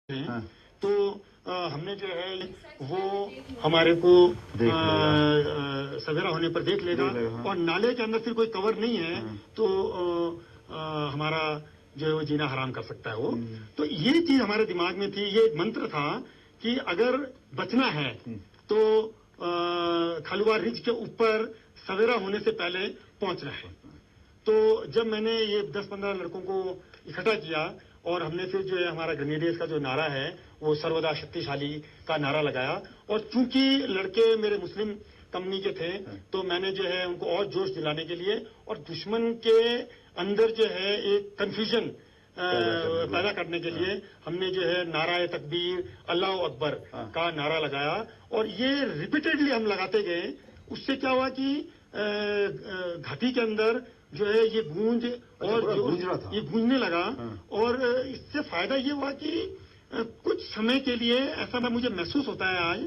ہیں تو ہم نے جو ہے وہ ہمارے کو سویرا ہونے پر دیکھ لے گا اور نالے کے اندر پھر کوئی کور نہیں ہے تو ہمارا جو ہے وہ جینا حرام کر سکتا ہے وہ. تو یہ چیز ہمارے دماغ میں تھی, یہ ایک منتر تھا کہ اگر بچنا ہے تو کھلوا رج کے اوپر سویرا ہونے سے پہلے پہنچنا ہے. تو جب میں نے یہ 10-15 لڑکوں کو اکٹھا کیا اور ہم نے پھر جو ہے ہمارا گرینیڈیئرز کا جو نعرہ ہے وہ سرودا شکتیشالی کا نعرہ لگایا, اور چونکہ لڑکے میرے مسلم کمپنی کے تھے تو میں نے جو ہے ان کو اور جوش دلانے کے لیے اور دشمن کے اندر جو ہے ایک کنفیوژن پیدا کرنے کے لیے ہم نے جو ہے نعرہ تکبیر اللہ اکبر کا نعرہ لگایا, اور یہ ریپیٹڈلی ہم لگاتے گئے. اس سے کیا ہوا کہ گھاٹی کے اندر جو ہے یہ گونج اور یہ گونجنے لگا, اور اس سے فائدہ یہ ہوا کہ کچھ سمے کے لیے ایسا مجھے محسوس ہوتا ہے آج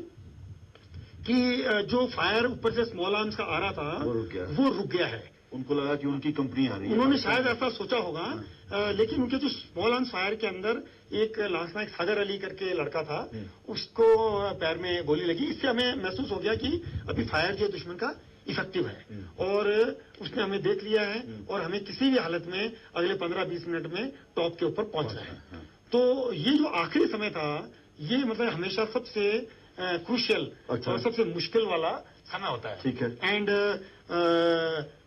کہ جو فائر اوپر سے اسمال آرمز کا آ رہا تھا وہ رک گیا ہے. ان کو لگا کہ ان کی کمپنی آ رہی ہے, انہوں نے شاید ایسا سوچا ہوگا, لیکن ان کے جو اسمال آرمز فائر کے اندر ایک لانس نائک ساگر علی کر کے لڑکا تھا, اس کو پیر میں گولی لگی. اس سے ہمیں محسوس ہو گیا کہ ابھی فائر جو دشمن کا افیکٹو ہے اور اس نے ہمیں دیکھ لیا ہے اور ہمیں کسی بھی حالت میں اگلے 15-20 منٹ میں ٹاپ کے اوپر پہنچنا ہے. تو یہ جو آخری سمے تھا یہ مطلب ہمیشہ سب سے کروشل اور سب سے مشکل والا سمے ہوتا ہے. ٹھیک ہے. اینڈ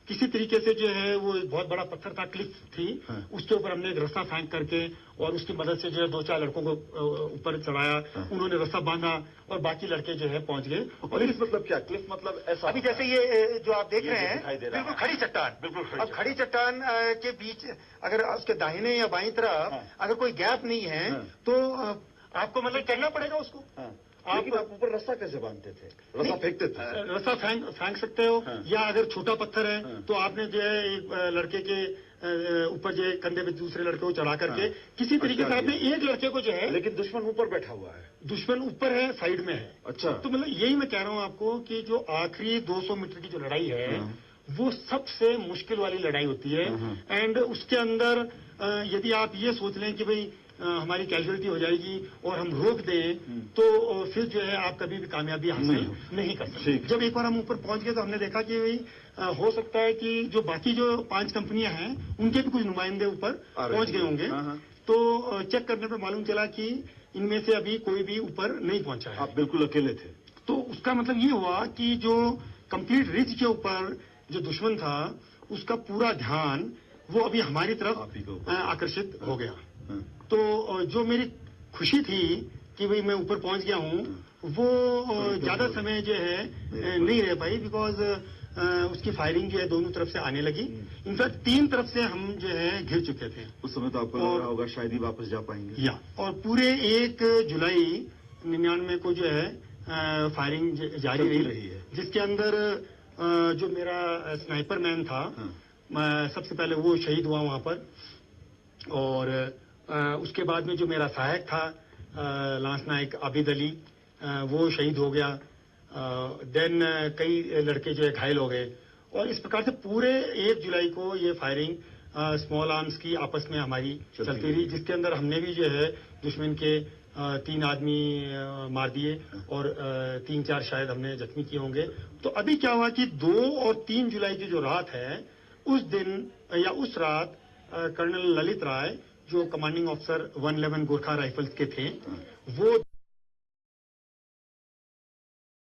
کسی طریقے سے جو ہے وہ ایک بہت بڑا پتھر تھا, کلف تھی, اس کے اوپر ہم نے ایک رسہ پھینک کر کے اور اس کی مدد سے جو ہے 2-4 لڑکوں کو اوپر چڑھایا, انہوں نے رسہ باندھا اور باقی لڑکے جو ہے پہنچ گئے. اور کلف مطلب کیا؟ کلف مطلب ایسا ابھی جیسے یہ جو آپ دیکھ رہے ہیں بالکل کھڑی چٹان, اب کھڑی چٹان کے بیچ اگر اس کے داہنے یا بائیں طرف اگر کوئی گیپ نہیں ہے تو آپ کو مطلب چلنا پڑے گا اس کو. آپ اوپر رسہ کیسے باندھتے تھے؟ رسہ پھینکتے تھے؟ رسہ پھینک سکتے ہو, یا اگر چھوٹا پتھر ہے تو آپ نے جو ہے ایک لڑکے کے اوپر جو ہے کندھے پہ دوسرے لڑکے کو چڑھا کر کے کسی طریقے سے آپ نے ایک لڑکے کو جو ہے, لیکن دشمن اوپر بیٹھا ہوا ہے, دشمن اوپر ہے, سائڈ میں ہے. اچھا. تو مطلب یہی میں کہہ رہا ہوں آپ کو کہ جو آخری 200 میٹر کی جو لڑائی ہے وہ سب سے مشکل والی لڑائی ہوتی ہے. اینڈ اس کے اندر یدی آپ یہ سوچ لیں کہ بھئی ہماری کیجولٹی ہو جائے گی اور ہم روک دیں تو پھر جو ہے آپ کبھی بھی کامیابی حاصل نہیں کر سکتے. جب ایک بار ہم اوپر پہنچ گئے تو ہم نے دیکھا کہ ہو سکتا ہے کہ جو باقی جو 5 کمپنیاں ہیں ان کے بھی کچھ نمائندے اوپر پہنچ گئے ہوں گے. تو چیک کرنے پہ معلوم چلا کہ ان میں سے ابھی کوئی بھی اوپر نہیں پہنچا ہے. آپ بالکل اکیلے تھے. تو اس کا مطلب یہ ہوا کہ جو کمپلیٹ رج کے اوپر جو دشمن تھا اس کا پورا دھیان وہ ابھی ہماری طرف آکرشت ہو گیا. تو جو میری خوشی تھی کہ بھئی میں اوپر پہنچ گیا ہوں وہ زیادہ سمے جو ہے نہیں رہ پائی, بیکاز اس کی فائرنگ جو ہے دونوں طرف سے آنے لگی. انفیکٹ 3 طرف سے ہم جو ہے گھر چکے تھے. اس سمے تو آپ کو لگ رہا ہوگا شاید ہی واپس جا پائیں گے. اور پورے 1 جولائی 99 کو جو ہے فائرنگ جاری رہی ہے, جس کے اندر جو میرا سنائپر مین تھا سب سے پہلے وہ شہید ہوا وہاں پر, اور اس کے بعد میں جو میرا سہایک تھا لانس نائک عابد علی وہ شہید ہو گیا. دین کئی لڑکے جو ہے گھائل ہو گئے, اور اس پرکار سے پورے 1 جولائی کو یہ فائرنگ اسمال آرمز کی آپس میں ہماری چلتی رہی, جس کے اندر ہم نے بھی جو ہے دشمن کے 3 آدمی مار دیے اور 3-4 شاید ہم نے زخمی کیے ہوں گے. تو ابھی کیا ہوا کہ 2 اور 3 جولائی کی جو رات ہے اس دن یا اس رات کرنل للت رائے جو کمانڈنگ آفیسر 111 گورکھا رائفلز کے تھے وہ